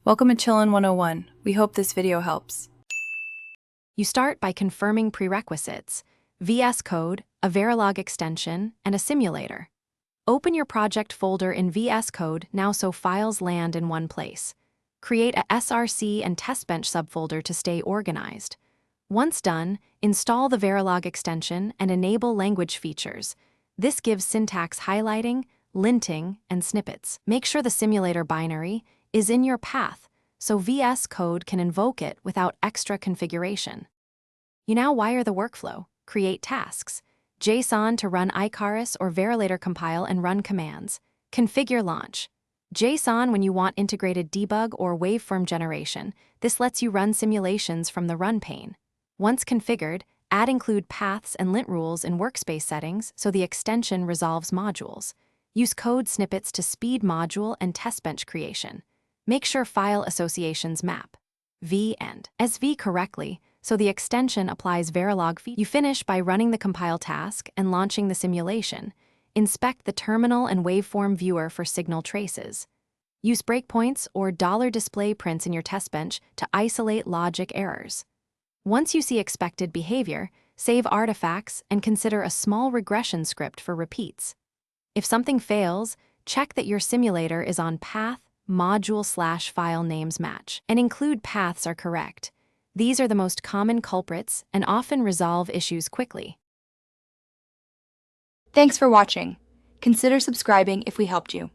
Welcome to Chillin' 101. We hope this video helps. You start by confirming prerequisites: VS Code, a Verilog extension, and a simulator. Open your project folder in VS Code now so files land in one place. Create a SRC and testbench subfolder to stay organized. Once done, install the Verilog extension and enable language features. This gives syntax highlighting, linting, and snippets. Make sure the simulator binary is in your path so VS Code can invoke it without extra configuration. You now wire the workflow, create tasks, JSON to run Icarus or Verilator compile and run commands, configure launch, JSON when you want integrated debug or waveform generation. This lets you run simulations from the run pane. Once configured, add include paths and lint rules in workspace settings so the extension resolves modules. Use code snippets to speed module and testbench creation. Make sure file associations map V and SV correctly so the extension applies Verilog features. You finish by running the compile task and launching the simulation. Inspect the terminal and waveform viewer for signal traces. Use breakpoints or $display prints in your testbench to isolate logic errors. Once you see expected behavior, save artifacts and consider a small regression script for repeats. If something fails, check that your simulator is on path, module/file names match, and include paths are correct. These are the most common culprits and often resolve issues quickly. Thanks for watching. Consider subscribing if we helped you.